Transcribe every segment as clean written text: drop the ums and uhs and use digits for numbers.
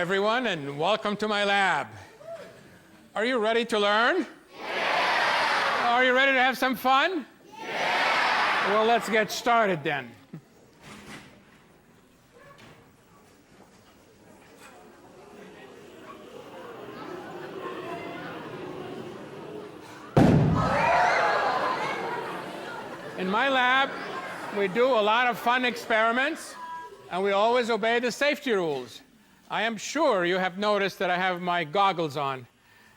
everyone, and welcome to my lab. Are you ready to learn? Yeah! Are you ready to have some fun? Yeah! Well, let's get started then. In my lab, we do a lot of fun experiments, and we always obey the safety rules. I am sure you have noticed that I have my goggles on.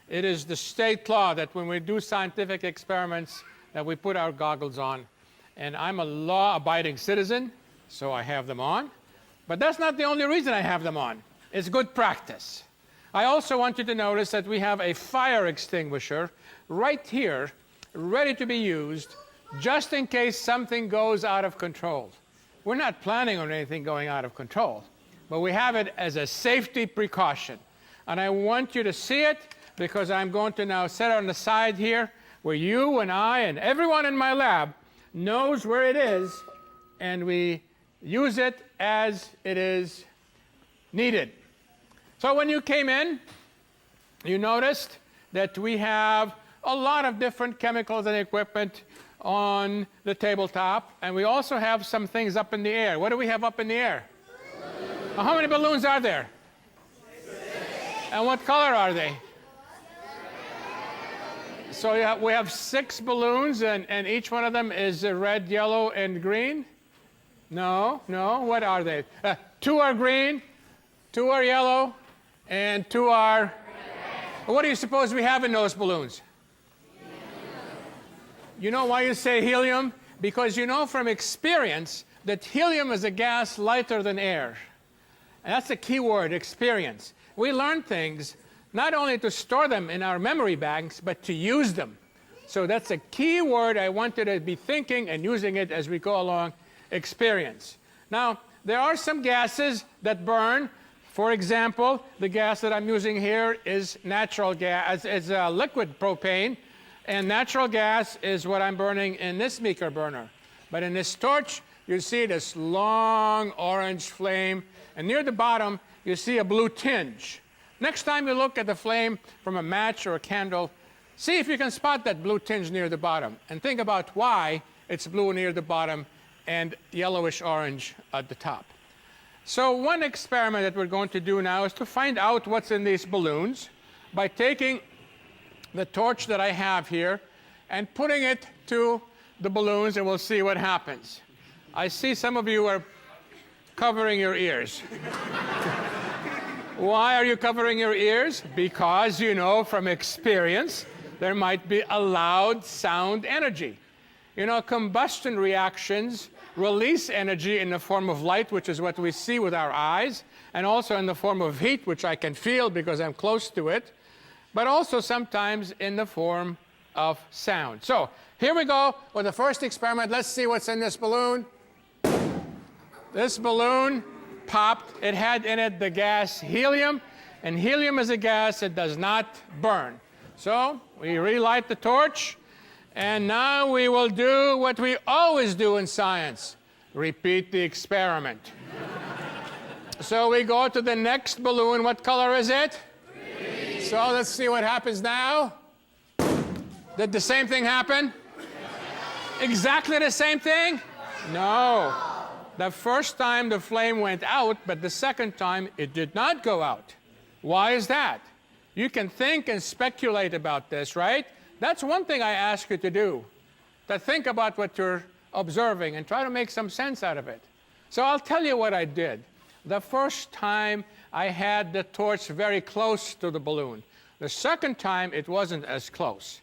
It is the state law that when we do scientific experiments that we put our goggles on. And I'm a law-abiding citizen, so I have them on. But that's not the only reason I have them on. It's good practice. I also want you to notice that we have a fire extinguisher right here, ready to be used, just in case something goes out of control. We're not planning on anything going out of control, but we have it as a safety precaution. And I want you to see it because I'm going to now set it on the side here where you and I and everyone in my lab knows where it is, and we use it as it is needed. So when you came in, you noticed that we have a lot of different chemicals and equipment on the tabletop, and we also have some things up in the air. What do we have up in the air? How many balloons are there? 6. And what color are they? So we have 6 balloons, and each one of them is red, yellow, and green? No. What are they? 2 are green, 2 are yellow, and 2 are red. What do you suppose we have in those balloons? You know why you say helium? Because you know from experience that helium is a gas lighter than air. And that's the key word, experience. We learn things not only to store them in our memory banks, but to use them. So that's a key word I want you to be thinking and using it as we go along, experience. Now, there are some gases that burn. For example, the gas that I'm using here is natural gas, it's liquid propane. And natural gas is what I'm burning in this Meeker burner. But in this torch, you see this long orange flame, and near the bottom, you see a blue tinge. Next time you look at the flame from a match or a candle, see if you can spot that blue tinge near the bottom, and think about why it's blue near the bottom and yellowish orange at the top. So one experiment that we're going to do now is to find out what's in these balloons by taking the torch that I have here and putting it to the balloons, and we'll see what happens. I see some of you are covering your ears. Why are you covering your ears? Because you know from experience there might be a loud sound energy. You know, combustion reactions release energy in the form of light, which is what we see with our eyes, and also in the form of heat, which I can feel because I'm close to it, but also sometimes in the form of sound. So here we go with the first experiment. Let's see what's in this balloon. This balloon popped. It had in it the gas helium, and helium is a gas that does not burn. So we relight the torch, and now we will do what we always do in science, repeat the experiment. So we go to the next balloon. What color is it? So let's see what happens now. Did the same thing happen? Exactly the same thing? No. The first time the flame went out, but the second time it did not go out. Why is that? You can think and speculate about this, right? That's one thing I ask you to do, to think about what you're observing and try to make some sense out of it. So I'll tell you what I did. The first time I had the torch very close to the balloon. The second time, it wasn't as close.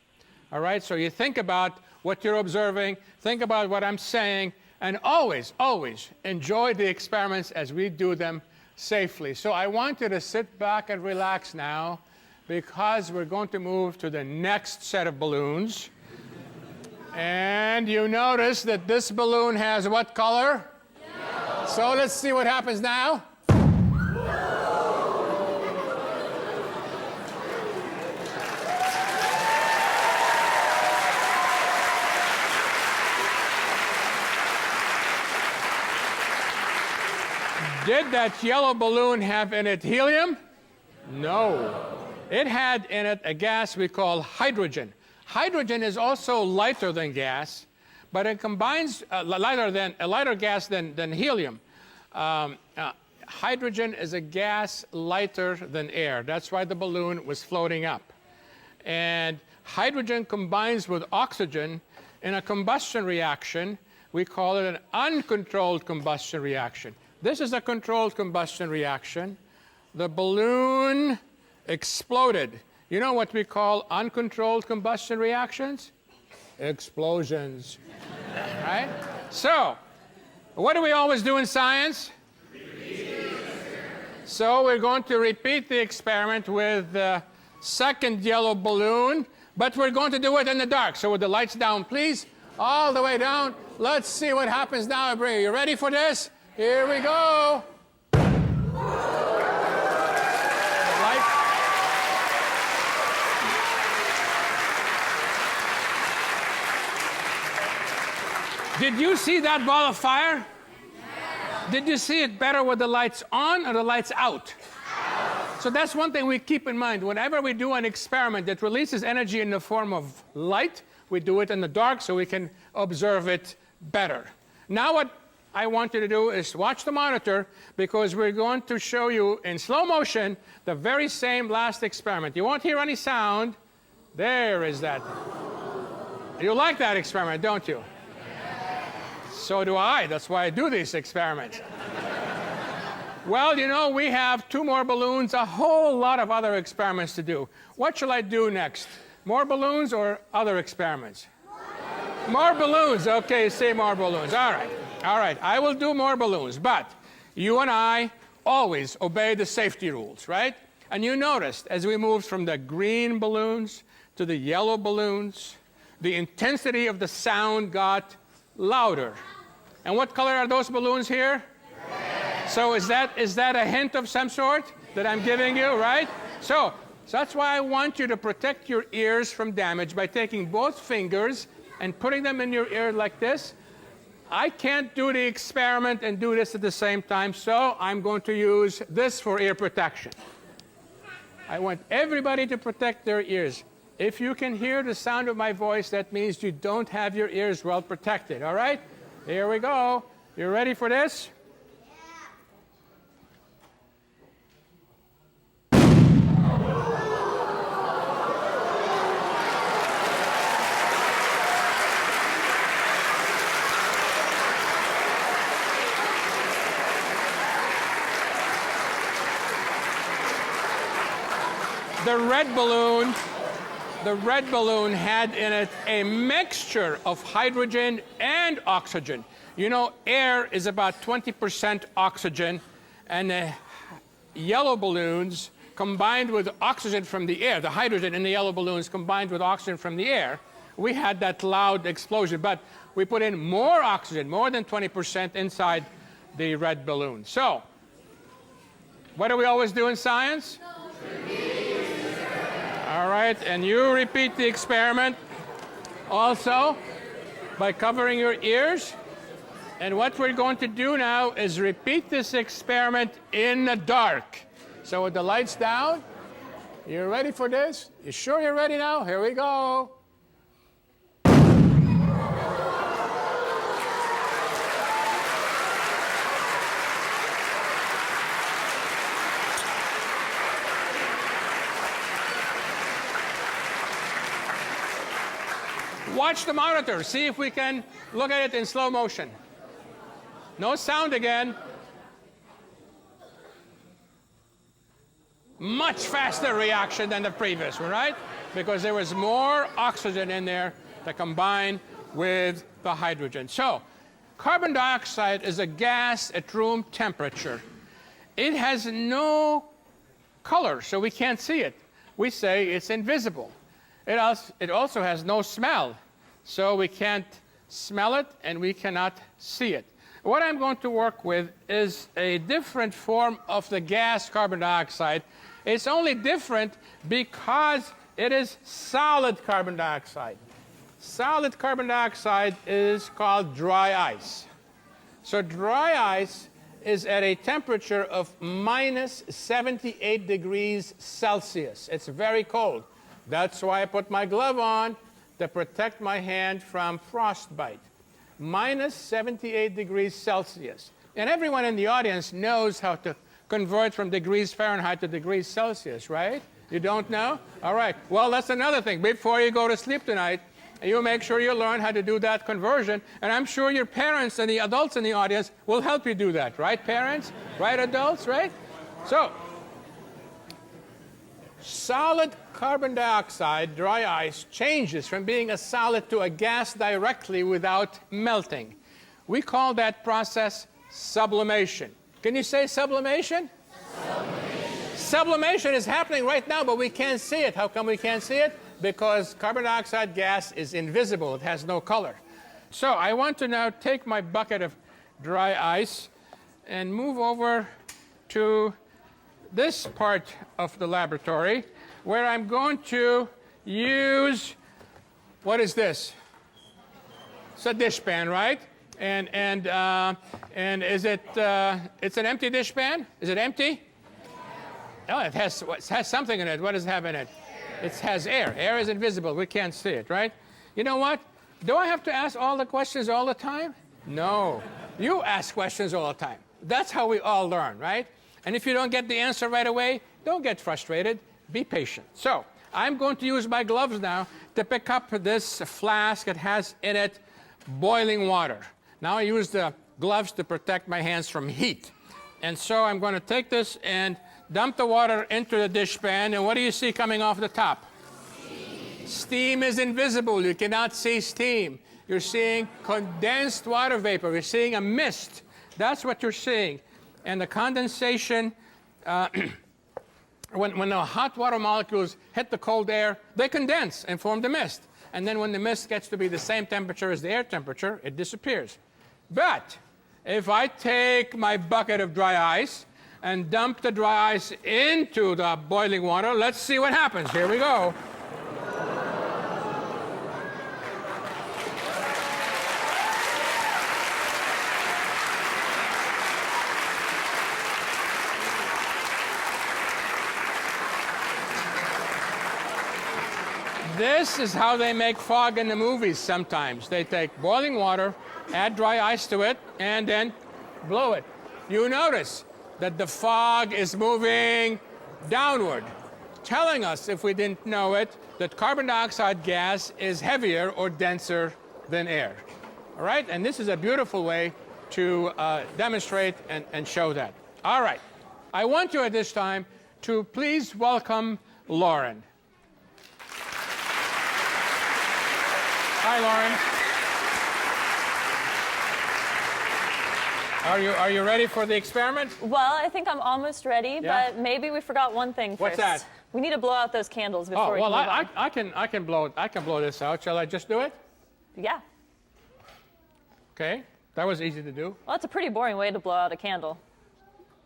All right, so you think about what you're observing, think about what I'm saying, and always, always enjoy the experiments as we do them safely. So I want you to sit back and relax now, because we're going to move to the next set of balloons. And you notice that this balloon has what color? Yellow. So let's see what happens now. Did that yellow balloon have in it helium? No. It had in it a gas we call hydrogen. Hydrogen is also lighter than gas, but it combines a lighter gas than helium. Hydrogen is a gas lighter than air. That's why the balloon was floating up. And hydrogen combines with oxygen in a combustion reaction. We call it an uncontrolled combustion reaction. This is a controlled combustion reaction. The balloon exploded. You know what we call uncontrolled combustion reactions? Explosions. Right? So, what do we always do in science? So we're going to repeat the experiment with the second yellow balloon, but we're going to do it in the dark. So with the lights down, please, all the way down. Let's see what happens now. Are you ready for this? Here we go. Did you see that ball of fire? Did you see it better with the lights on or the lights out? So that's one thing we keep in mind. Whenever we do an experiment that releases energy in the form of light, we do it in the dark so we can observe it better. Now what I want you to do is watch the monitor, because we're going to show you in slow motion the very same last experiment. You won't hear any sound. There is that. You like that experiment, don't you? So do I. That's why I do these experiments. Well, you know, we have 2 more balloons, a whole lot of other experiments to do. What shall I do next? More balloons or other experiments? More balloons. Okay, say more balloons. All right. All right. I will do more balloons, but you and I always obey the safety rules, right? And you noticed as we moved from the green balloons to the yellow balloons, the intensity of the sound got louder. And what color are those balloons here? Red. So is that a hint of some sort that I'm giving you, right? So that's why I want you to protect your ears from damage by taking both fingers and putting them in your ear like this. I can't do the experiment and do this at the same time, so I'm going to use this for ear protection. I want everybody to protect their ears. If you can hear the sound of my voice, that means you don't have your ears well protected, all right? Here we go. You ready for this? The red balloon had in it a mixture of hydrogen and oxygen. You know, air is about 20% oxygen, and the yellow balloons combined with oxygen from the air, the hydrogen in the yellow balloons combined with oxygen from the air, we had that loud explosion. But we put in more oxygen, more than 20% inside the red balloon. So, what do we always do in science? All right, and you repeat the experiment also by covering your ears. And what we're going to do now is repeat this experiment in the dark. So with the lights down, you ready for this? You sure you're ready now? Here we go. Watch the monitor. See if we can look at it in slow motion. No sound again. Much faster reaction than the previous one, right? Because there was more oxygen in there to combine with the hydrogen. So, carbon dioxide is a gas at room temperature. It has no color, so we can't see it. We say it's invisible. It also has no smell, so we can't smell it and we cannot see it. What I'm going to work with is a different form of the gas carbon dioxide. It's only different because it is solid carbon dioxide. Solid carbon dioxide is called dry ice. So dry ice is at a temperature of minus 78 degrees Celsius. It's very cold. That's why I put my glove on, to protect my hand from frostbite. Minus 78 degrees Celsius. And everyone in the audience knows how to convert from degrees Fahrenheit to degrees Celsius, right? You don't know? All right. Well, that's another thing. Before you go to sleep tonight, you make sure you learn how to do that conversion. And I'm sure your parents and the adults in the audience will help you do that. Right, parents? Right, adults? Right? So, solid carbon dioxide, dry ice, changes from being a solid to a gas directly without melting. We call that process sublimation. Can you say sublimation? Sublimation. Sublimation is happening right now, but we can't see it. How come we can't see it? Because carbon dioxide gas is invisible. It has no color. So I want to now take my bucket of dry ice and move over to this part of the laboratory where I'm going to use, what is this? It's a dishpan, right? And is it, it's an empty dishpan? Is it empty? Oh, it has something in it. What does it have in it? It has air. Air is invisible. We can't see it, right? You know what? Do I have to ask all the questions all the time? No. You ask questions all the time. That's how we all learn, right? And if you don't get the answer right away, don't get frustrated. Be patient. So I'm going to use my gloves now to pick up this flask. It has in it boiling water. Now I use the gloves to protect my hands from heat. And so I'm going to take this and dump the water into the dishpan, and what do you see coming off the top? Steam. Steam is invisible. You cannot see steam. You're seeing condensed water vapor. You're seeing a mist. That's what you're seeing. And the condensation, when the hot water molecules hit the cold air, they condense and form the mist. And then when the mist gets to be the same temperature as the air temperature, it disappears. But if I take my bucket of dry ice and dump the dry ice into the boiling water, let's see what happens. Here we go. This is how they make fog in the movies sometimes. They take boiling water, add dry ice to it, and then blow it. You notice that the fog is moving downward, telling us, if we didn't know it, that carbon dioxide gas is heavier or denser than air. All right? And this is a beautiful way to demonstrate and show that. All right. I want you at this time to please welcome Lauren. Hi, Lauren. Are you ready for the experiment? Well, I think I'm almost ready, Yeah? but maybe we forgot one thing first. What's that? We need to blow out those candles before we well, can move on. I can blow this out. Shall I just do it? Yeah. Okay. That was easy to do. Well, that's a pretty boring way to blow out a candle.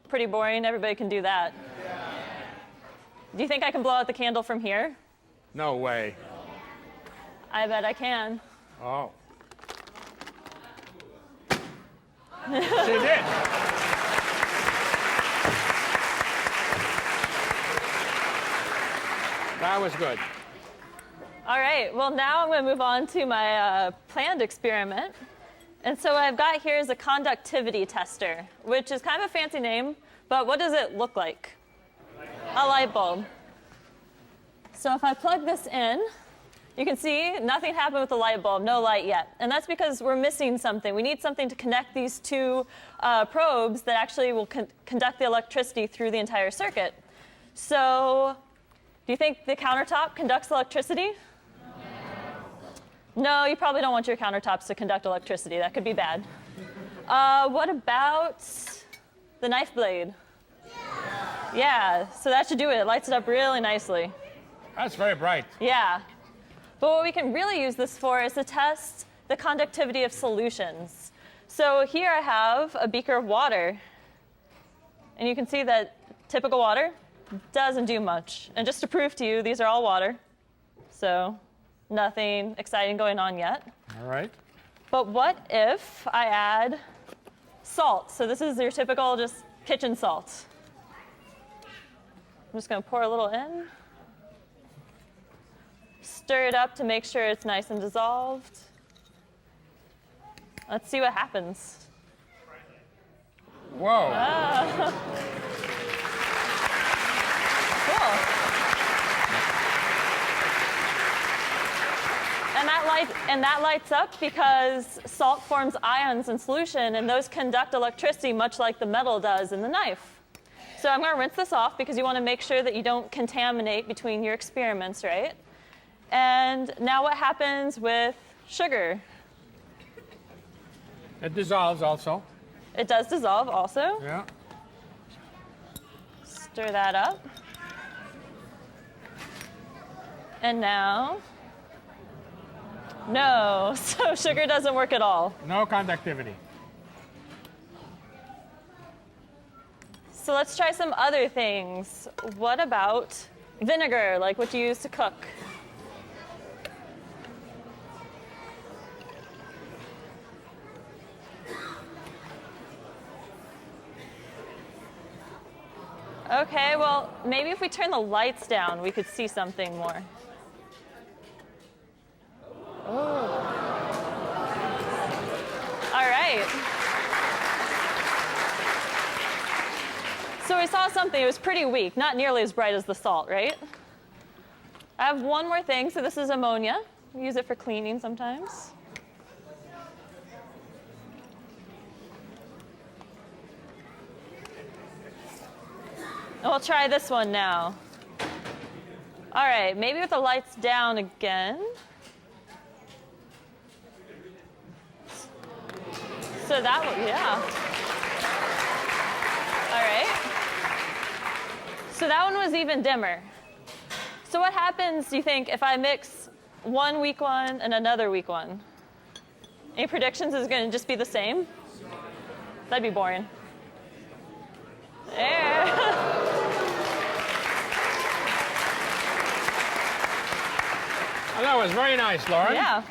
Pretty boring. Everybody can do that. Do you think I can blow out the candle from here? No way. I bet I can. Oh. She did. That was good. All right. Well, now I'm going to move on to my planned experiment. And so what I've got here is a conductivity tester, which is kind of a fancy name, but what does it look like? A light bulb. So if I plug this in, you can see nothing happened with the light bulb, no light yet. And that's because we're missing something. We need something to connect these two probes that actually will conduct the electricity through the entire circuit. So do you think the countertop conducts electricity? No, you probably don't want your countertops to conduct electricity. That could be bad. What about the knife blade? Yeah, so that should do it. It lights it up really nicely. That's very bright. Yeah. But what we can really use this for is to test the conductivity of solutions. So here I have a beaker of water. And you can see that typical water doesn't do much. And just to prove to you, these are all water. So nothing exciting going on yet. All right. But what if I add salt. So this is your typical just kitchen salt. I'm just going to pour a little in. Stir it up to make sure it's nice and dissolved. Let's see what happens. Whoa. Cool. And that lights up because salt forms ions in solution, and those conduct electricity much like the metal does in the knife. So I'm going to rinse this off because you want to make sure that you don't contaminate between your experiments, right? And now what happens with sugar? It dissolves also. It does dissolve also. Yeah. Stir that up. And now, no, so sugar doesn't work at all. No conductivity. So let's try some other things. What about vinegar, like what you use to cook? Okay, well, maybe if we turn the lights down, we could see something more. Oh. All right. So we saw something, it was pretty weak, not nearly as bright as the salt, right? I have one more thing, so this is ammonia. We use it for cleaning sometimes. And we'll try this one now. All right, maybe with the lights down again. So that one, yeah. All right. So that one was even dimmer. So what happens, do you think, if I mix one weak one and another weak one? Any predictions? Is it going to just be the same? That'd be boring. There. Oh, that was very nice, Lauren. Yeah.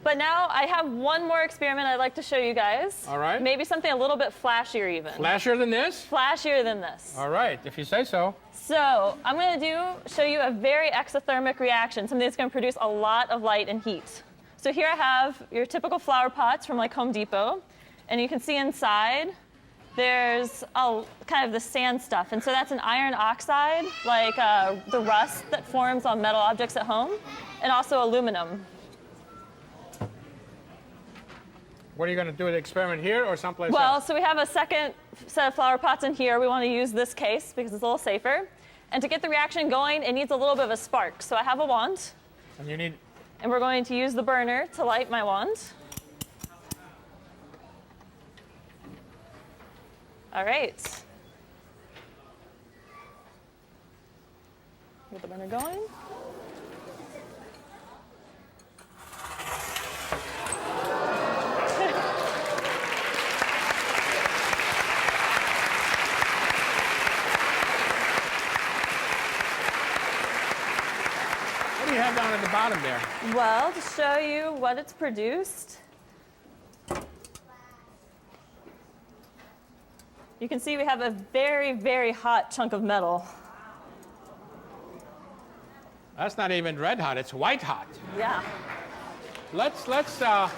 But now I have one more experiment I'd like to show you guys. All right. Maybe something a little bit flashier even. Flashier than this? Flashier than this. All right, if you say so. So I'm going to show you a very exothermic reaction, something that's going to produce a lot of light and heat. So here I have your typical flower pots from like Home Depot, and you can see inside there's kind of the sand stuff. And so that's an iron oxide, like the rust that forms on metal objects at home, and also aluminum. What are you going to do, the experiment here or someplace Well, else? so we have a second set of flower pots in here. We want to use this case because it's a little safer. And to get the reaction going, it needs a little bit of a spark. So I have a wand. And you need... And we're going to use the burner to light my wand. All right. Get the burner going. What do you have down at the bottom there? Well, to show you what it's produced, you can see we have a very, very hot chunk of metal. That's not even red hot, it's white hot. Yeah. Let's, yeah.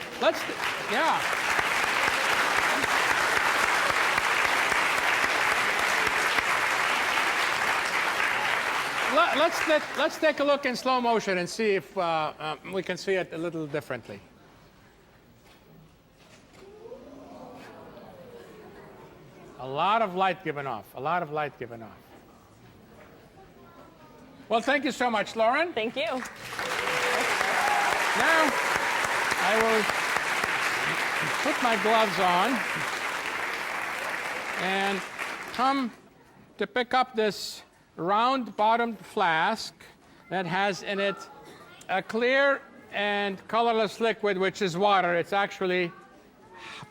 Let's take a look in slow motion and see if we can see it a little differently. A lot of light given off, a lot of light given off. Well, thank you so much, Lauren. Thank you. Now, I will put my gloves on and come to pick up this round-bottomed flask that has in it a clear and colorless liquid, which is water. It's actually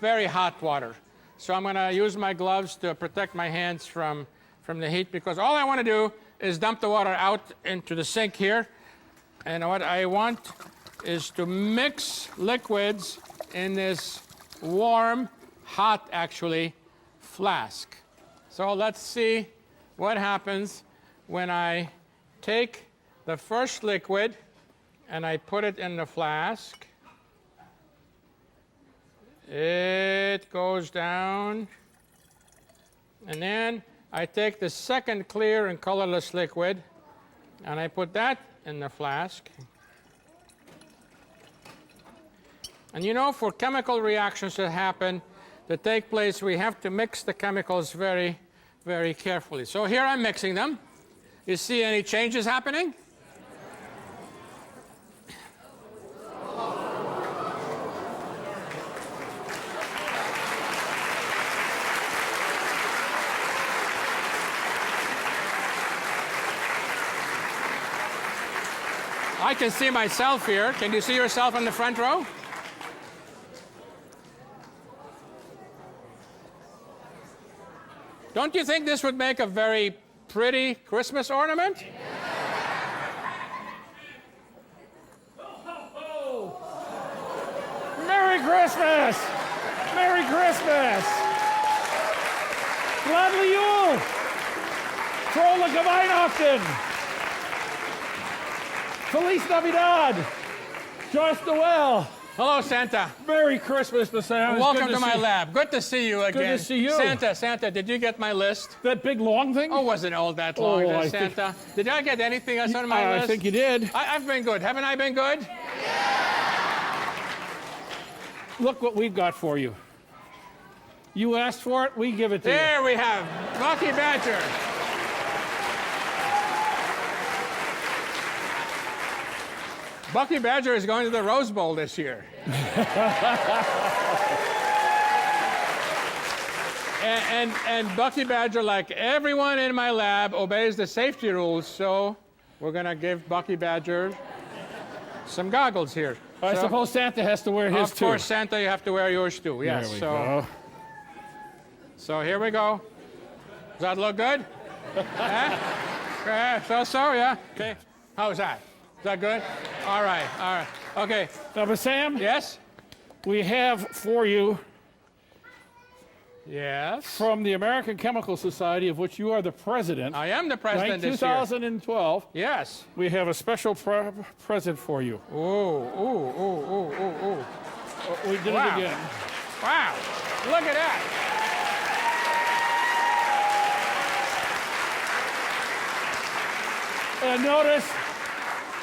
very hot water. So I'm going to use my gloves to protect my hands from the heat, because all I want to do is dump the water out into the sink here. And what I want is to mix liquids in this warm hot, actually, flask. So let's see what happens when I take the first liquid and I put it in the flask. It goes down. And then I take the second clear and colorless liquid and I put that in the flask. And you know, for chemical reactions to happen, to take place, we have to mix the chemicals very, very carefully. So here I'm mixing them. You see any changes happening? I can see myself here. Can you see yourself in the front row? Don't you think this would make a very pretty Christmas ornament? Merry Christmas! Merry Christmas! Gladly Yule! Fröhliche Weihnachten! Feliz Navidad! Joyce Noel! Hello, Santa. Merry Christmas, Mr. Sam. Welcome to my lab. Good to see you again. to see you. Santa, did you get my list? That big long thing? Oh, wasn't all that long, Oh, I Santa. Did I get anything else on my list? I think you did. I've been good. Haven't I been good? Look what we've got for you. You asked for it, we give it to you. There we have Bucky Badger. Bucky Badger is going to the Rose Bowl this year. and Bucky Badger, like everyone in my lab, obeys the safety rules, so we're going to give Bucky Badger some goggles here. I suppose Santa has to wear his too. Of course, Santa, you have to wear yours too. Yes. There we go. So here we go. Does that look good? So, yeah. Okay. How's that? Is that good? All right. Okay. Now, but Sam, Yes? we have for you Yes. from the American Chemical Society, of which you are the president. I am the president this year. 2012. Yes. We have a special present for you. Ooh. We did Wow. it again. Wow. Look at that. And notice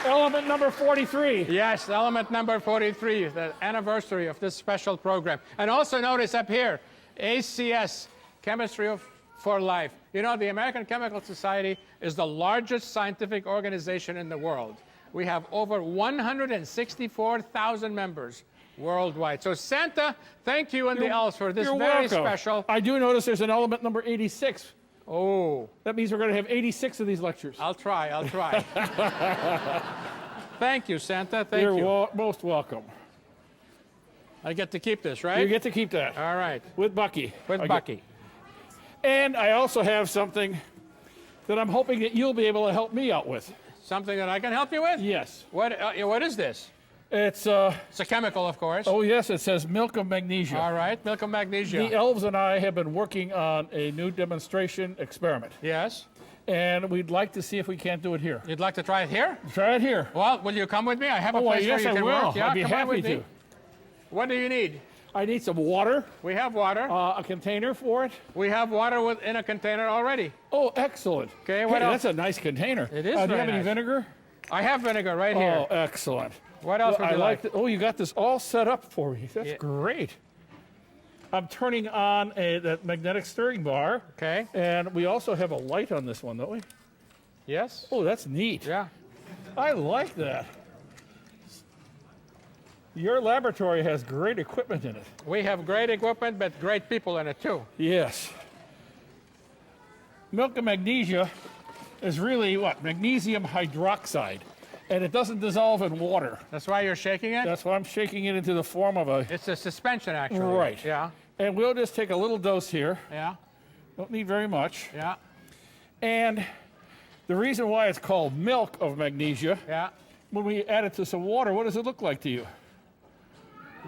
element number 43. Yes, element number 43, the anniversary of this special program. And also notice up here, ACS, Chemistry for Life. You know, the American Chemical Society is the largest scientific organization in the world. We have over 164,000 members worldwide. So Santa, thank you and the elves for this You're very welcome. special. I do notice there's an element number 86. Oh, That means we're going to have 86 of these lectures. I'll try. Thank you, Santa. Thank You're you. most welcome. I get to keep this, right? You get to keep that All right. with Bucky. With Bucky. And I also have something that I'm hoping that you'll be able to help me out with. Something that I can help you with? Yes. What is this? It's, It's a chemical, of course. oh yes, it says milk of magnesia. All right, milk of magnesia. The elves and I have been working on a new demonstration experiment. Yes. And we'd like to see if we can't do it here. You'd like to try it here? Try it here. Well, will you come with me? I have a Oh, place yes, where you I can will. work. Yeah, I'd be come on happy with me. to. What do you need? I need some water, We have water. a container for it. We have water in a container already. Oh, excellent. Okay, what Hey, else? that's a nice container. It is Do you very have any nice. vinegar? I have vinegar right here. Oh, excellent. What else would I you like? Oh, you got this all set up for me. That's Yeah. great. I'm turning on that magnetic stirring bar. Okay. And we also have a light on this one, don't we? Yes? Oh, that's neat. Yeah. I like that. Your laboratory has great equipment in it. We have great equipment, but great people in it too. Yes. Milk of magnesia is really what? Magnesium hydroxide. And it doesn't dissolve in water. That's why you're shaking it? That's why I'm shaking it into the form of a... It's a suspension, actually. Right. Yeah. And we'll just take a little dose here. Yeah. Don't need very much. Yeah. And the reason why it's called milk of magnesia, Yeah. when we add it to some water, what does it look like to you?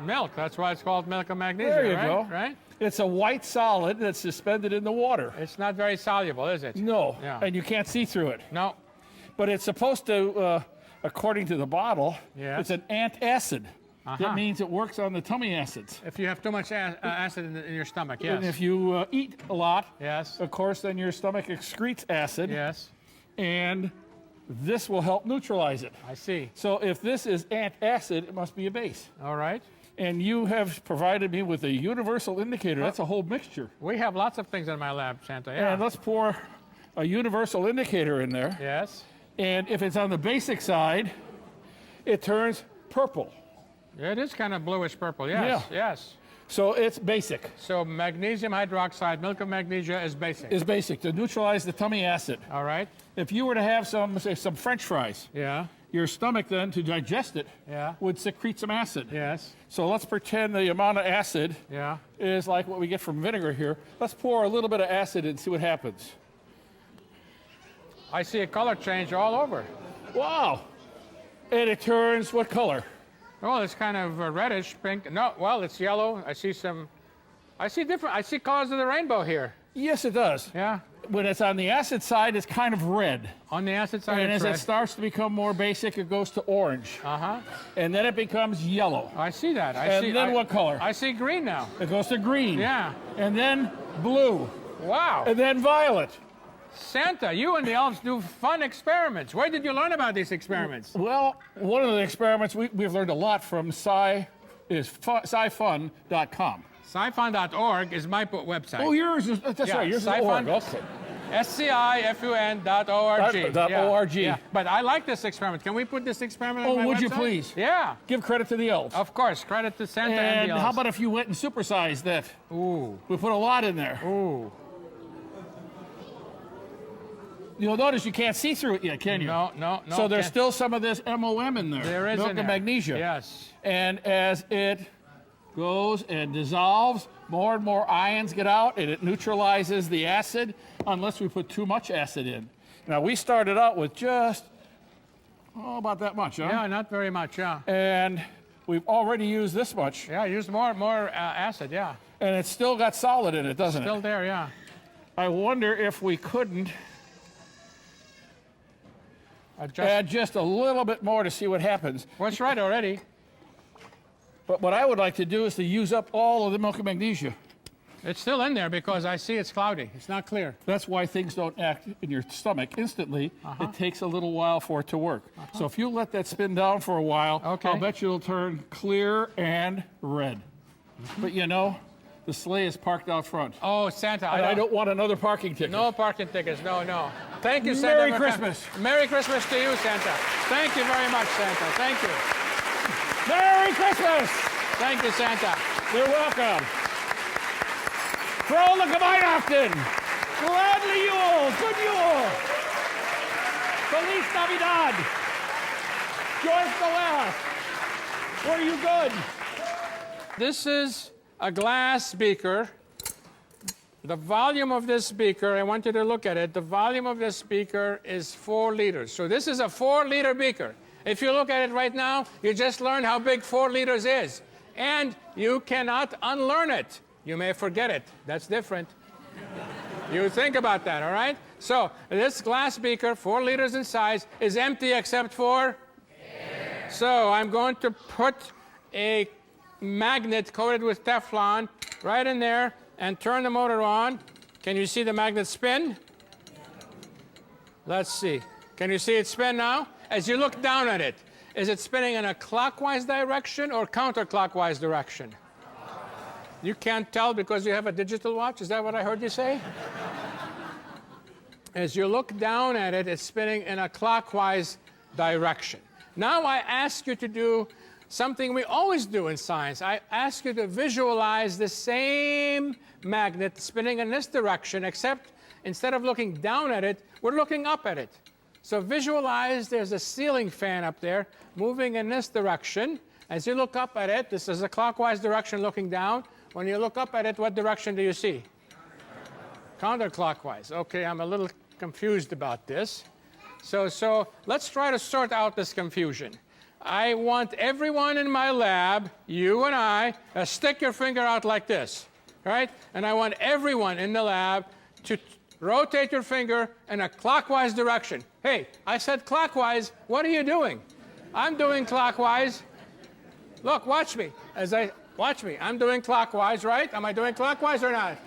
Milk. That's why it's called milk of magnesia. There you right? go. Right? It's a white solid that's suspended in the water. It's not very soluble, is it? No, Yeah. and you can't see through it. No. But it's supposed to, according to the bottle, Yes. it's an antacid. Uh-huh. That means it works on the tummy acids. If you have too much acid in your stomach, yes. And if you eat a lot, Yes. of course, then your stomach excretes acid, Yes. and this will help neutralize it. I see. So if this is antacid, it must be a base. All right. And you have provided me with a universal indicator. That's a whole mixture. We have lots of things in my lab, Santa. Yeah. And let's pour a universal indicator in there. Yes. And if it's on the basic side, it turns purple. It is kind of bluish purple. Yes. Yeah. Yes. So it's basic. So magnesium hydroxide, milk of magnesia is basic. Is basic to neutralize the tummy acid. All right. If you were to have some, say, some French fries, Yeah. your stomach then, to digest it, Yeah. would secrete some acid. Yes. So let's pretend the amount of acid Yeah. is like what we get from vinegar here. Let's pour a little bit of acid and see what happens. I see a color change all over. Wow. And it turns what color? Well, it's kind of reddish pink. No, well, it's yellow. I see colors of the rainbow here. Yes, it does. Yeah. When it's on the acid side, it's kind of red. On the acid side, And it's as red. it starts to become more basic, it goes to orange. Uh-huh. And then it becomes yellow. I see that. And then what color? I see green now. It goes to green. Yeah. And then blue. Wow. And then violet. Santa, you and the elves do fun experiments. Where did you learn about these experiments? Well, one of the experiments we've learned a lot from scifun.com. Scifun.org is my website. Oh, yours is, that's Yeah, right, yours is Scifun. org. Okay. SCIFUN.org. Dot .org. Yeah. But I like this experiment. Can we put this experiment on Oh, my would you website? please? Yeah. Give credit to the elves. Of course. Credit to Santa and And the elves. how about if you went and supersized that? Ooh. We put a lot in there. Ooh. You'll notice you can't see through it yet, can you? No. So there's can't- still some of this MOM in there. There is milk in and there. magnesia. Yes. And as it goes and dissolves, more and more ions get out, and it neutralizes the acid unless we put too much acid in. Now, we started out with just, about that much, huh? Yeah, not very much, yeah. And we've already used this much, Yeah, use more acid, yeah. and it's still got solid in it, doesn't Still it? there, yeah. I wonder if we couldn't Adjust. add just a little bit more to see what happens. Well, it's right already. But what I would like to do is to use up all of the milk and magnesia. It's still in there because I see it's cloudy. It's not clear. That's why things don't act in your stomach instantly. It takes a little while for it to work. So if you let that spin down for a while, Okay. I'll bet you it'll turn clear and red. But you know, the sleigh is parked out front. Oh, Santa, And I don't want another parking ticket. No parking tickets, no. Thank you, Santa. Merry Christmas. Merry Christmas to you, Santa. Thank you very much, Santa. Thank you. Merry Christmas! Thank you, Santa. You're welcome. Vrolijke Weihnachten! Gladly Yule! Good Yule! Feliz Navidad! Joyous the last! Were you good? This is a glass beaker. The volume of this beaker, I want you to look at it. The volume of this beaker is 4 liters. So this is a 4-liter beaker. If you look at it right now, you just learned how big 4 liters is. And you cannot unlearn it. You may forget it. That's different. You think about that, all right? So this glass beaker, 4 liters in size, is empty except for air. So I'm going to put a magnet coated with Teflon right in there and turn the motor on. Can you see the magnet spin? Let's see. Can you see it spin now? As you look down at it, is it spinning in a clockwise direction or counterclockwise direction? You can't tell because you have a digital watch? Is that what I heard you say? As you look down at it, it's spinning in a clockwise direction. Now I ask you to do something we always do in science. I ask you to visualize the same magnet spinning in this direction, except instead of looking down at it, we're looking up at it. So visualize there's a ceiling fan up there moving in this direction. As you look up at it, this is a clockwise direction looking down. When you look up at it, what direction do you see? Counterclockwise. Okay, I'm a little confused about this. So let's try to sort out this confusion. I want everyone in my lab, you and I, stick your finger out like this. right? And I want everyone in the lab to rotate your finger in a clockwise direction. Hey, I said clockwise. What are you doing? I'm doing clockwise. Look, watch me. Watch me. I'm doing clockwise, right? Am I doing clockwise or not?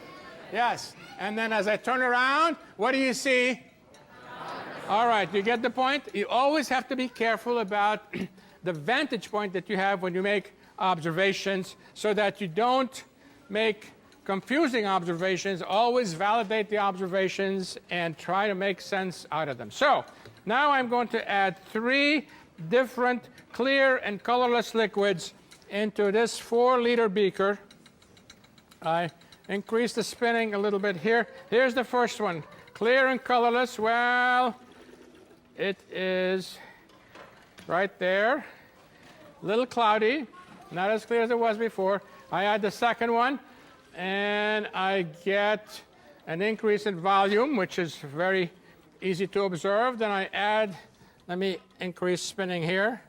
Yes. And then as I turn around, what do you see? All right, you get the point? You always have to be careful about the vantage point that you have when you make observations so that you don't make confusing observations. Always validate the observations and try to make sense out of them. So now I'm going to add 3 different clear and colorless liquids into this 4-liter beaker. I increase the spinning a little bit here. Here's the first one, clear and colorless. Well, it is right there, a little cloudy, not as clear as it was before. I add the second one, and I get an increase in volume, which is very easy to observe. Then I add, let me increase spinning here.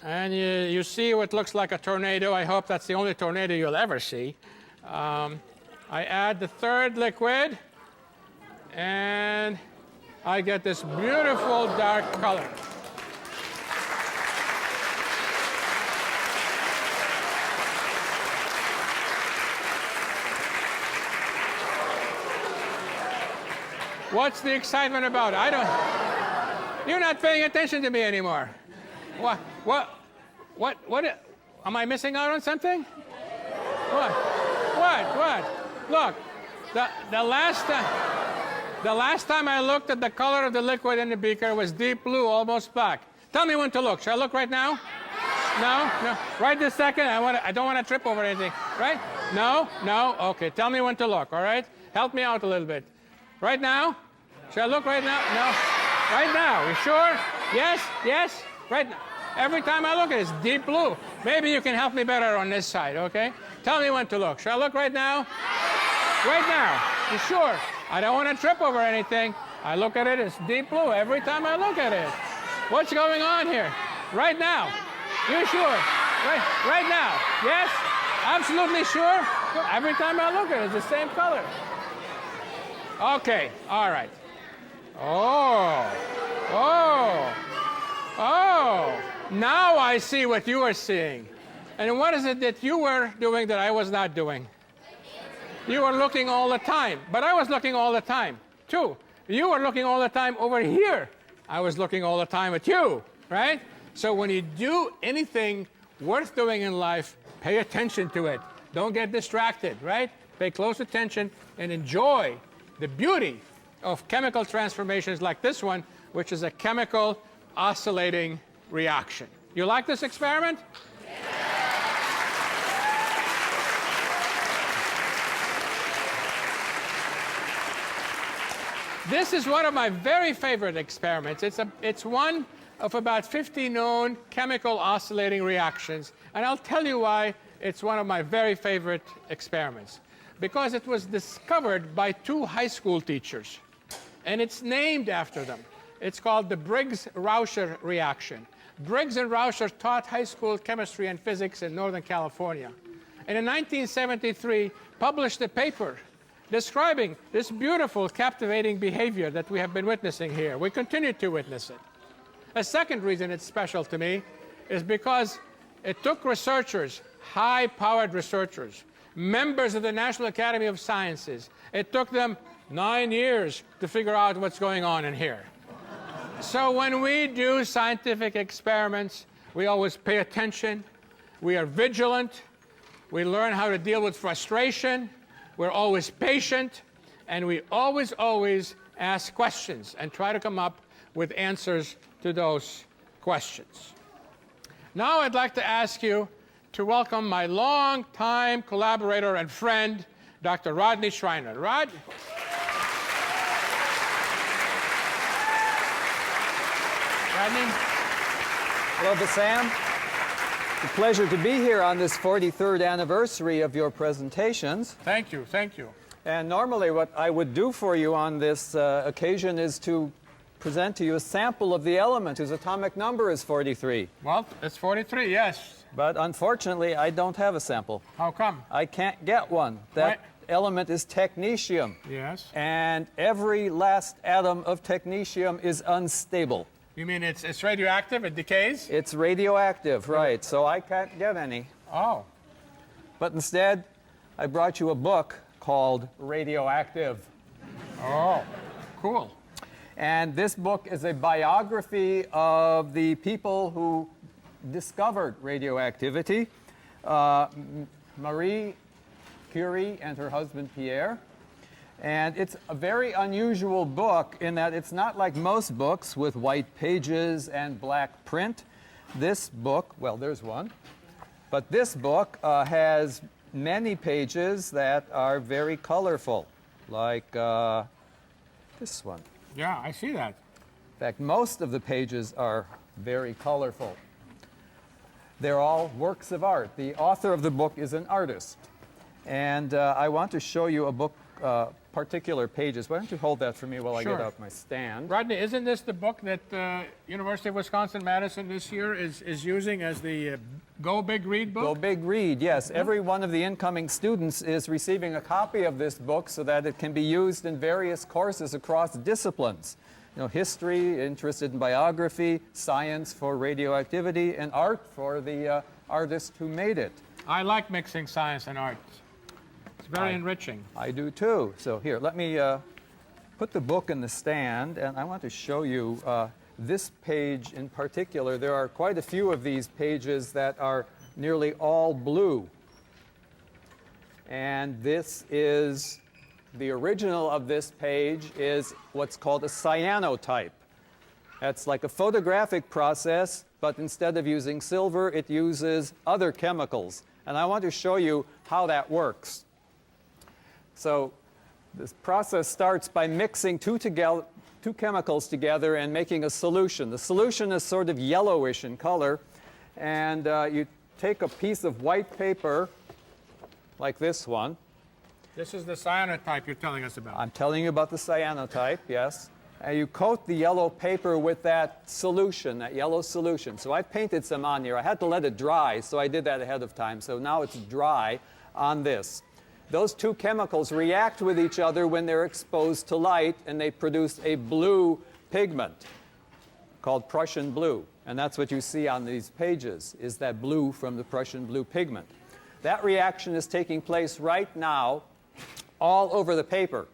And you see what looks like a tornado. I hope that's the only tornado you'll ever see. I add the third liquid, and I get this beautiful dark color. What's the excitement about? You're not paying attention to me anymore. What, am I missing out on something? What? Look, the last time I looked at the color of the liquid in the beaker was deep blue, almost black. Tell me when to look. Shall I look right now? No? Right this second? I don't want to trip over anything. Right? No? Okay, tell me when to look, all right? Help me out a little bit. Right now? Shall I look right now? No? Right now. You sure? Yes? Right now. Every time I look at it, it's deep blue. Maybe you can help me better on this side, okay? Tell me when to look. Shall I look right now? Right now. You sure? I don't want to trip over anything. I look at it, it's deep blue every time I look at it. What's going on here? Right now. You sure? Right now. Yes? Absolutely sure? Every time I look at it, it's the same color. Okay, all right. Oh. Now I see what you are seeing. And what is it that you were doing that I was not doing? You were looking all the time, but I was looking all the time, too. You were looking all the time over here. I was looking all the time at you, right? So when you do anything worth doing in life, pay attention to it. Don't get distracted, right? Pay close attention and enjoy the beauty of chemical transformations like this one, which is a chemical oscillating reaction. You like this experiment? This is one of my very favorite experiments. It's one of about 50 known chemical oscillating reactions. And I'll tell you why it's one of my very favorite experiments. Because it was discovered by 2 high school teachers. And it's named after them. It's called the Briggs-Rauscher reaction. Briggs and Rauscher taught high school chemistry and physics in Northern California. And in 1973, published a paper describing this beautiful, captivating behavior that we have been witnessing here. We continue to witness it. A second reason it's special to me is because it took researchers, high-powered researchers, members of the National Academy of Sciences. It took them 9 years to figure out what's going on in here. So when we do scientific experiments, we always pay attention, we are vigilant, we learn how to deal with frustration, we're always patient, and we always ask questions and try to come up with answers to those questions. Now I'd like to ask you to welcome my longtime collaborator and friend, Dr. Rodney Schreiner. Rod? Rodney? Hello, Bassam. It's a pleasure to be here on this 43rd anniversary of your presentations. Thank you. And normally what I would do for you on this occasion is to present to you a sample of the element whose atomic number is 43. Well, it's 43, yes. But unfortunately, I don't have a sample. How come? I can't get one. That Right. element is technetium. Yes. And every last atom of technetium is unstable. You mean it's radioactive? It decays? It's radioactive, right? So I can't get any. Oh. But instead, I brought you a book called Radioactive. Oh, cool. And this book is a biography of the people who discovered radioactivity. Marie Curie and her husband Pierre. And it's a very unusual book in that it's not like most books with white pages and black print. This book, well, there's one, but this book has many pages that are very colorful, like this one. Yeah, I see that. In fact, most of the pages are very colorful. They're all works of art. The author of the book is an artist. And I want to show you a book, particular pages. Why don't you hold that for me while I Sure. get out my stand? Rodney, isn't this the book that University of Wisconsin-Madison this year is using as the Go Big Read book? Go Big Read, yes. Every one of the incoming students is receiving a copy of this book so that it can be used in various courses across disciplines. You know, history, interested in biography, science for radioactivity, and art for the artist who made it. I like mixing science and art. It's very enriching. I do too. So here, let me put the book in the stand, and I want to show you this page in particular. There are quite a few of these pages that are nearly all blue. And this is, the original of this page is what's called a cyanotype. That's like a photographic process, but instead of using silver, it uses other chemicals. And I want to show you how that works. So this process starts by mixing two chemicals together and making a solution. The solution is sort of yellowish in color, and you take a piece of white paper like this one. This is the cyanotype you're telling us about. I'm telling you about the cyanotype, yes. And you coat the yellow paper with that solution, that yellow solution. So I painted some on here. I had to let it dry, so I did that ahead of time. So now it's dry on this. Those two chemicals react with each other when they're exposed to light, and they produce a blue pigment called Prussian blue. And that's what you see on these pages, is that blue from the Prussian blue pigment. That reaction is taking place right now all over the paper.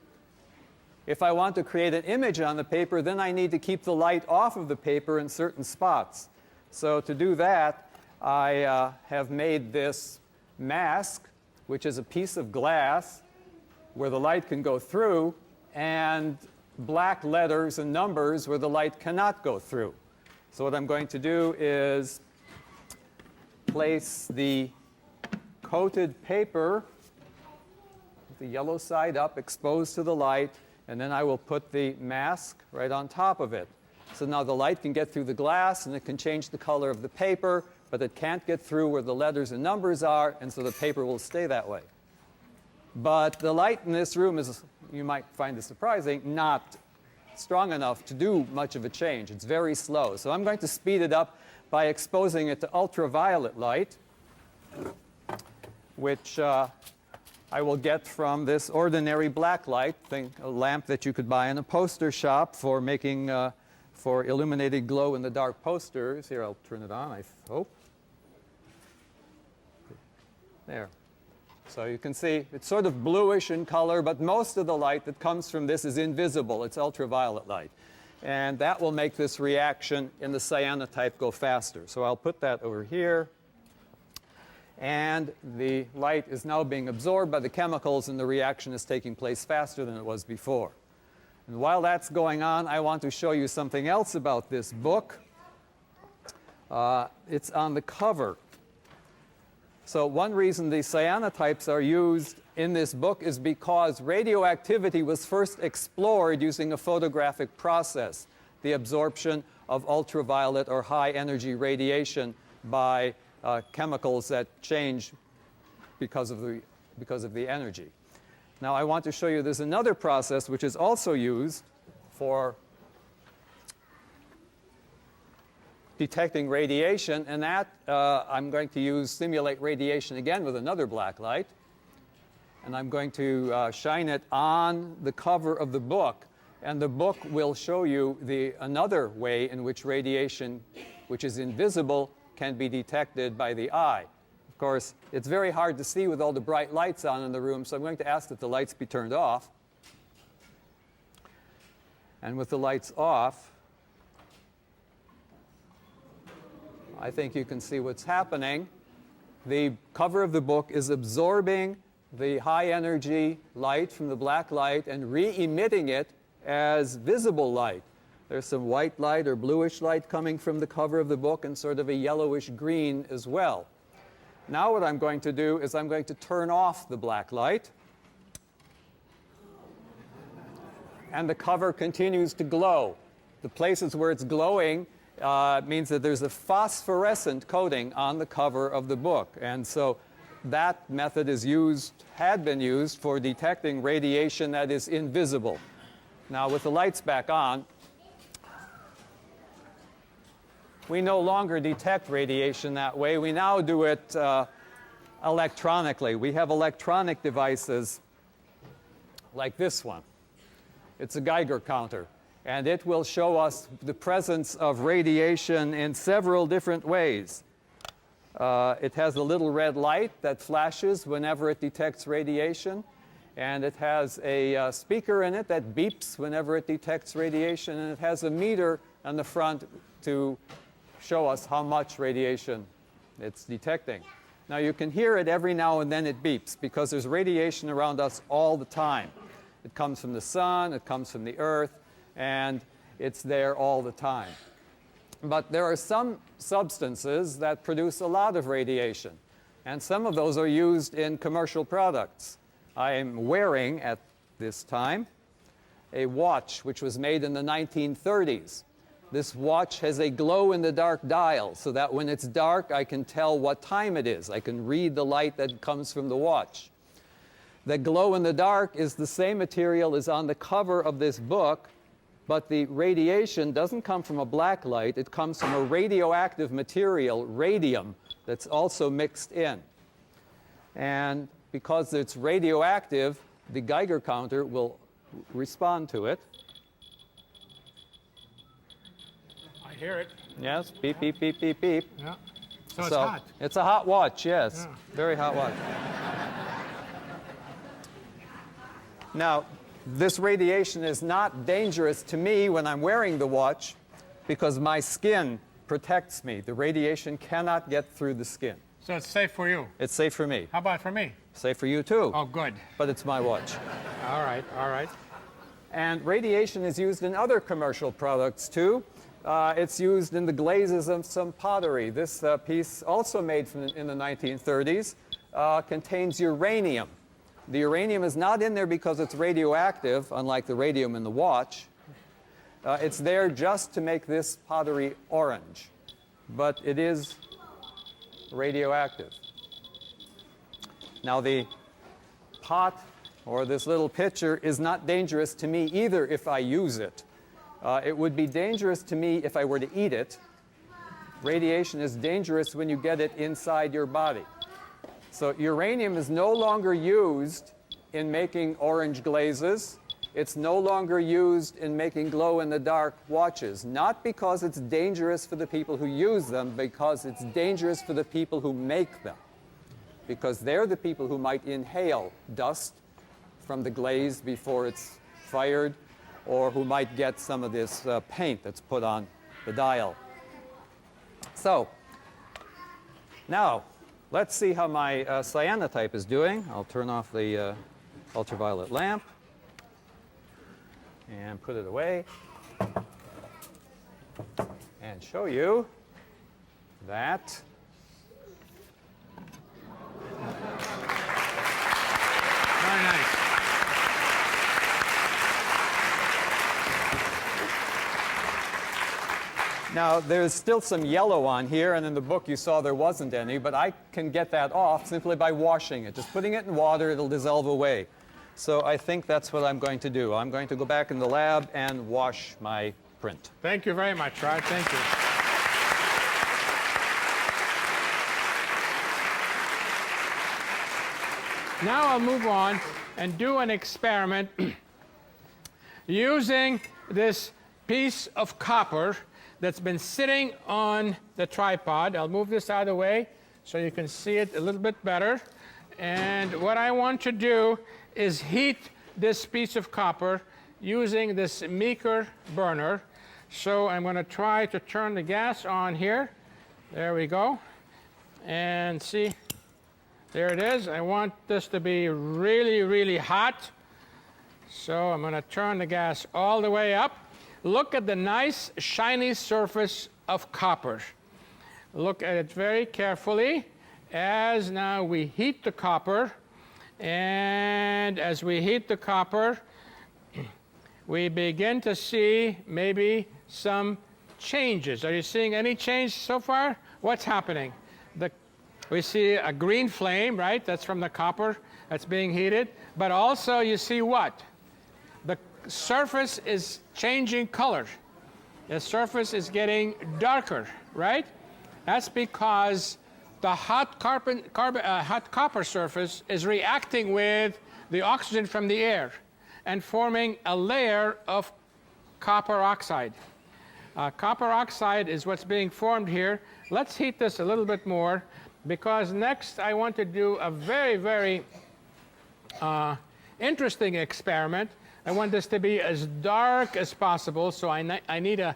If I want to create an image on the paper, then I need to keep the light off of the paper in certain spots. So to do that, I have made this mask, which is a piece of glass where the light can go through, and black letters and numbers where the light cannot go through. So what I'm going to do is place the coated paper, with the yellow side up, exposed to the light, and then I will put the mask right on top of it. So now the light can get through the glass, and it can change the color of the paper, but it can't get through where the letters and numbers are, and so the paper will stay that way. But the light in this room is, you might find this surprising, not strong enough to do much of a change. It's very slow. So I'm going to speed it up by exposing it to ultraviolet light, which I will get from this ordinary black light, a lamp that you could buy in a poster shop for making, for illuminated glow-in-the-dark posters. Here, I'll turn it on, I hope. There. So you can see it's sort of bluish in color, but most of the light that comes from this is invisible. It's ultraviolet light. And that will make this reaction in the cyanotype go faster. So I'll put that over here. And the light is now being absorbed by the chemicals, and the reaction is taking place faster than it was before. And while that's going on, I want to show you something else about this book. It's on the cover. So one reason the cyanotypes are used in this book is because radioactivity was first explored using a photographic process, the absorption of ultraviolet or high energy radiation by chemicals that change because of the energy. Now I want to show you there's another process which is also used for detecting radiation, and that I'm going to simulate radiation again with another black light. And I'm going to shine it on the cover of the book. And the book will show you another way in which radiation, which is invisible, can be detected by the eye. Of course, it's very hard to see with all the bright lights on in the room, so I'm going to ask that the lights be turned off. And with the lights off, I think you can see what's happening. The cover of the book is absorbing the high energy light from the black light and re-emitting it as visible light. There's some white light or bluish light coming from the cover of the book and sort of a yellowish green as well. Now what I'm going to do is I'm going to turn off the black light. And the cover continues to glow. The places where it's glowing means that there's a phosphorescent coating on the cover of the book. And so that method had been used for detecting radiation that is invisible. Now with the lights back on, we no longer detect radiation that way. We now do it electronically. We have electronic devices like this one. It's a Geiger counter, and it will show us the presence of radiation in several different ways. It has a little red light that flashes whenever it detects radiation, and it has a speaker in it that beeps whenever it detects radiation, and it has a meter on the front to show us how much radiation it's detecting. Now you can hear it every now and then it beeps because there's radiation around us all the time. It comes from the sun, it comes from the earth, and it's there all the time. But there are some substances that produce a lot of radiation, and some of those are used in commercial products. I am wearing at this time a watch which was made in the 1930s. This watch has a glow-in-the-dark dial so that when it's dark I can tell what time it is. I can read the light that comes from the watch. The glow-in-the-dark is the same material as on the cover of this book, but the radiation doesn't come from a black light. It comes from a radioactive material, radium, that's also mixed in. And because it's radioactive, the Geiger counter will respond to it. I hear it. Yes, beep, beep, beep, beep, beep. Yeah. So it's hot. It's a hot watch, yes. Yeah. Very hot watch. Now, this radiation is not dangerous to me when I'm wearing the watch because my skin protects me. The radiation cannot get through the skin. So it's safe for you. It's safe for me. How about for me? Safe for you too. Oh, good. But it's my watch. All right, all right. And radiation is used in other commercial products too. It's used in the glazes of some pottery. This piece, also made in the 1930s, contains uranium. The uranium is not in there because it's radioactive, unlike the radium in the watch. It's there just to make this pottery orange, but it is radioactive. Now the pot or this little pitcher is not dangerous to me either if I use it. It would be dangerous to me if I were to eat it. Radiation is dangerous when you get it inside your body. So uranium is no longer used in making orange glazes. It's no longer used in making glow-in-the-dark watches, not because it's dangerous for the people who use them, because it's dangerous for the people who make them, because they're the people who might inhale dust from the glaze before it's fired, or who might get some of this paint that's put on the dial. So now let's see how my cyanotype is doing. I'll turn off the ultraviolet lamp and put it away and show you that Very nice. now there's still some yellow on here, and in the book you saw there wasn't any, but I can get that off simply by washing it. Just putting it in water, it'll dissolve away. So I think that's what I'm going to do. I'm going to go back in the lab and wash my print. Thank you very much, Rod. Thank you. Now I'll move on and do an experiment using this piece of copper that's been sitting on the tripod. I'll move this out of the way so you can see it a little bit better. And what I want to do is heat this piece of copper using this Meeker burner. So I'm going to try to turn the gas on here. There we go. And see, there it is. I want this to be really, really hot. So I'm going to turn the gas all the way up. Look at the nice, shiny surface of copper. Look at it very carefully as now we heat the copper. And as we heat the copper, we begin to see maybe some changes. Are you seeing any change so far? What's happening? We see a green flame, right? That's from the copper that's being heated. But also you see what? The surface is changing color. The surface is getting darker, right? That's because the hot copper surface is reacting with the oxygen from the air and forming a layer of copper oxide. Copper oxide is what's being formed here. Let's heat this a little bit more, because next I want to do a very, very interesting experiment. I want this to be as dark as possible, so I need a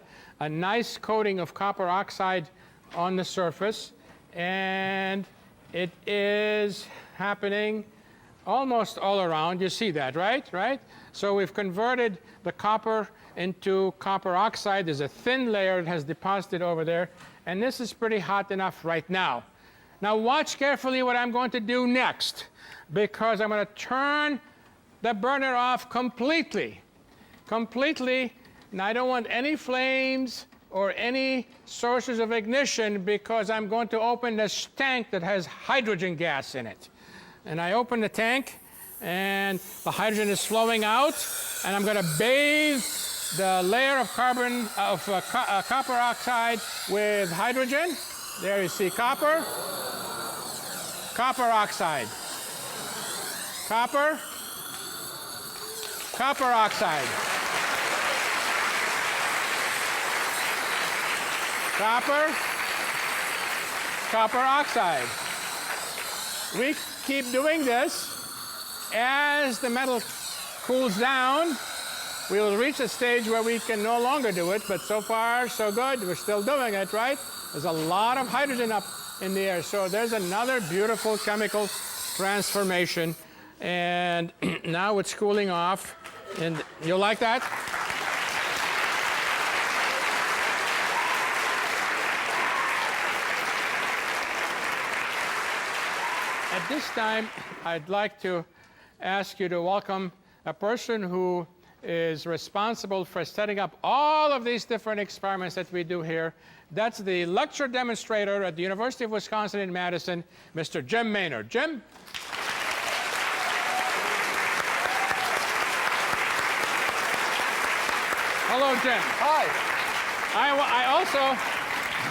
nice coating of copper oxide on the surface. And it is happening almost all around. You see that, right? So we've converted the copper into copper oxide. There's a thin layer that has deposited over there. And this is pretty hot enough right now. Now watch carefully what I'm going to do next, because I'm going to turn the burner off completely. And I don't want any flames or any sources of ignition, because I'm going to open this tank that has hydrogen gas in it. And I open the tank, and the hydrogen is flowing out, and I'm going to bathe the layer of copper oxide with hydrogen. There you see copper oxide, copper oxide, copper oxide. We keep doing this. As the metal cools down, we will reach a stage where we can no longer do it, but so far, so good. We're still doing it, right? There's a lot of hydrogen up in the air, so there's another beautiful chemical transformation. And now it's cooling off, and you like that? At this time, I'd like to ask you to welcome a person who is responsible for setting up all of these different experiments that we do here. That's the lecture demonstrator at the University of Wisconsin in Madison, Mr. Jim Maynard. Jim? Hello, Jim. Hi.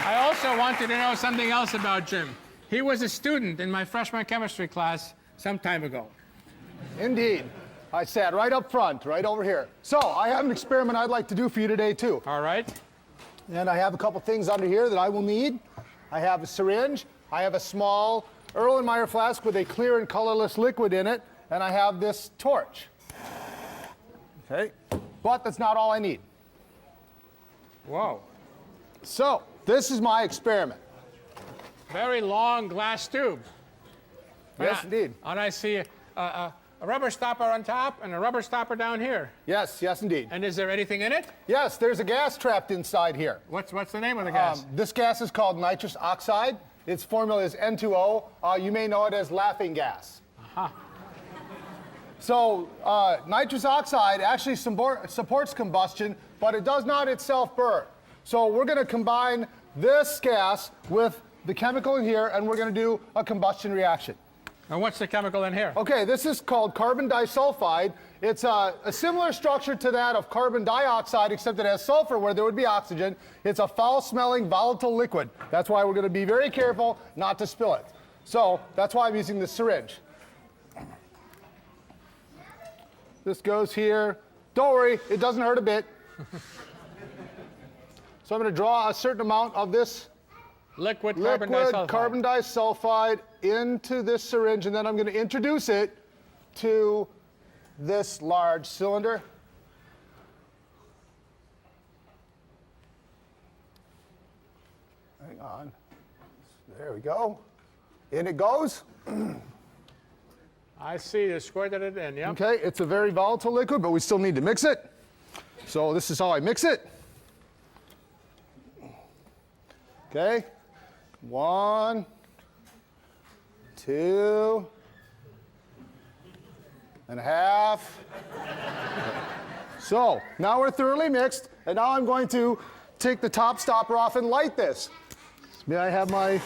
I also want you to know something else about Jim. He was a student in my freshman chemistry class some time ago. Indeed. I sat right up front, right over here. So I have an experiment I'd like to do for you today, too. All right. And I have a couple things under here that I will need. I have a syringe. I have a small Erlenmeyer flask with a clear and colorless liquid in it. And I have this torch. Okay. But that's not all I need. Whoa. So this is my experiment. Very long glass tube. Yes, indeed. And I see a rubber stopper on top and a rubber stopper down here. Yes, indeed. And is there anything in it? Yes, there's a gas trapped inside here. What's the name of the gas? This gas is called nitrous oxide. Its formula is N2O. You may know it as laughing gas. So nitrous oxide actually supports combustion, but it does not itself burn. So we're going to combine this gas with the chemical in here, and we're going to do a combustion reaction. And what's the chemical in here? Okay, this is called carbon disulfide. It's a similar structure to that of carbon dioxide, except it has sulfur where there would be oxygen. It's a foul-smelling, volatile liquid. That's why we're going to be very careful not to spill it. So that's why I'm using this syringe. This goes here. Don't worry, it doesn't hurt a bit. So I'm going to draw a certain amount of this Liquid liquid carbon disulfide into this syringe, and then I'm going to introduce it to this large cylinder. Hang on. There we go. In it goes. I see you squirted it in, yep. Okay, it's a very volatile liquid, but we still need to mix it. So this is how I mix it. Okay, 1, 2 and a half. So now we're thoroughly mixed, and now I'm going to take the top stopper off and light this. May I have my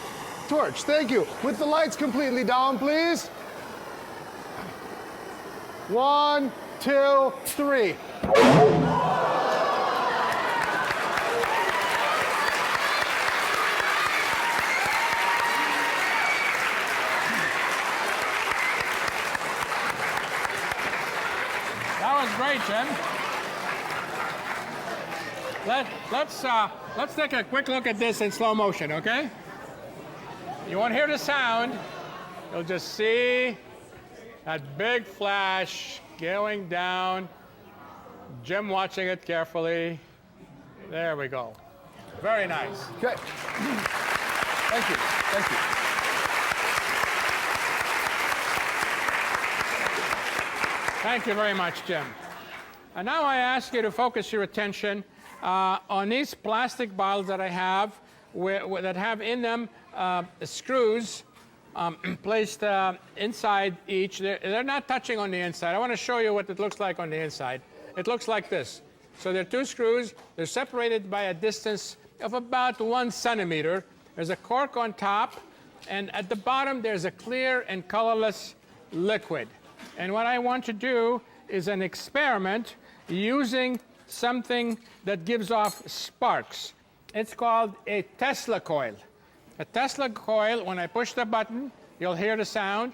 torch? Thank you. With the lights completely down, please. 1, 2, 3. That was great, Jim. Let's take a quick look at this in slow motion, okay? You won't hear the sound. You'll just see that big flash going down. Jim watching it carefully. There we go. Very nice. Okay. Thank you. Thank you. Thank you very much, Jim. And now I ask you to focus your attention on these plastic bottles that I have, that have in them screws placed inside each. They're not touching on the inside. I want to show you what it looks like on the inside. It looks like this. So there are 2 screws. They're separated by a distance of about 1 centimeter. There's a cork on top, and at the bottom there's a clear and colorless liquid. And what I want to do is an experiment using something that gives off sparks. It's called a Tesla coil. A Tesla coil, when I push the button, you'll hear the sound,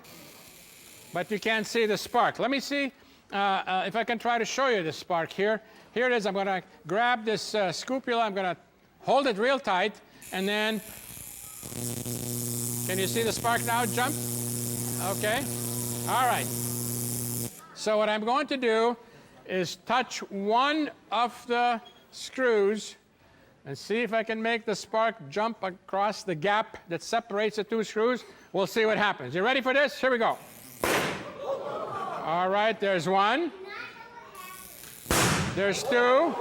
but you can't see the spark. Let me see if I can try to show you the spark here. Here it is. I'm going to grab this scupula. I'm going to hold it real tight, and then, can you see the spark now jump? Okay. All right. So what I'm going to do is touch one of the screws and see if I can make the spark jump across the gap that separates the 2 screws. We'll see what happens. You ready for this? Here we go. All right, there's 1. There's 2.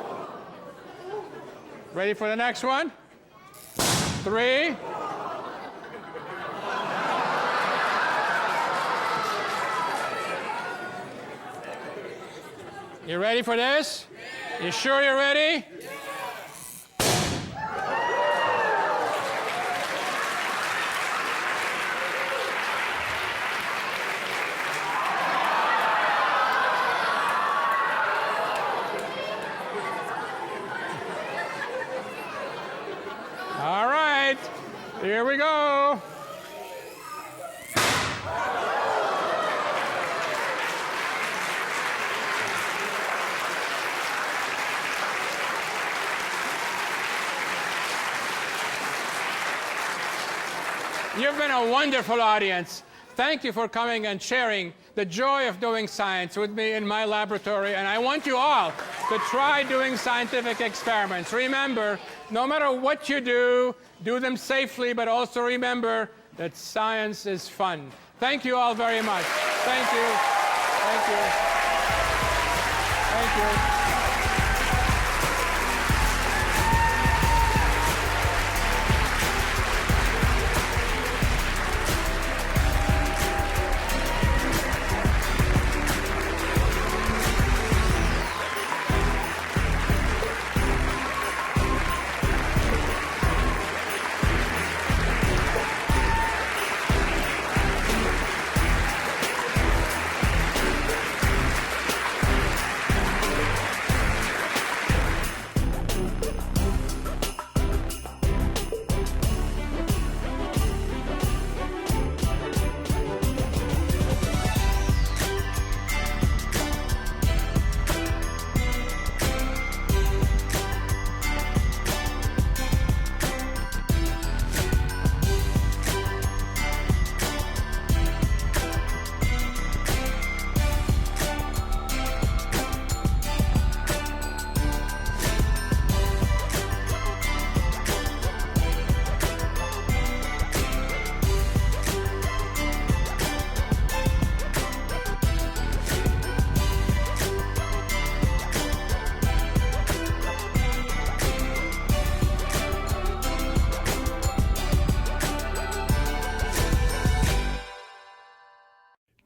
Ready for the next one? 3. You ready for this? You sure you're ready? All right, here we go. You've been a wonderful audience. Thank you for coming and sharing the joy of doing science with me in my laboratory. And I want you all to try doing scientific experiments. Remember, no matter what you do them safely, but also remember that science is fun. Thank you all very much. Thank you. Thank you. Thank you.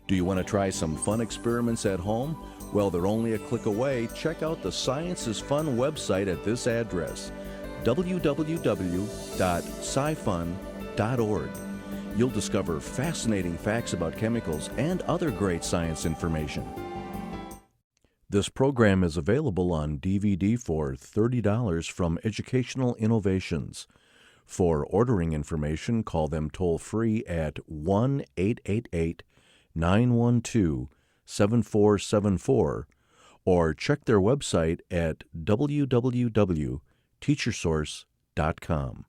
Do you want to try some fun experiments at home? Well, they're only a click away. Check out the Science is Fun website at this address, www.scifun.org. You'll discover fascinating facts about chemicals and other great science information. This program is available on DVD for $30 from Educational Innovations. For ordering information, call them toll-free at 1-888-912-7474 or check their website at www.teachersource.com.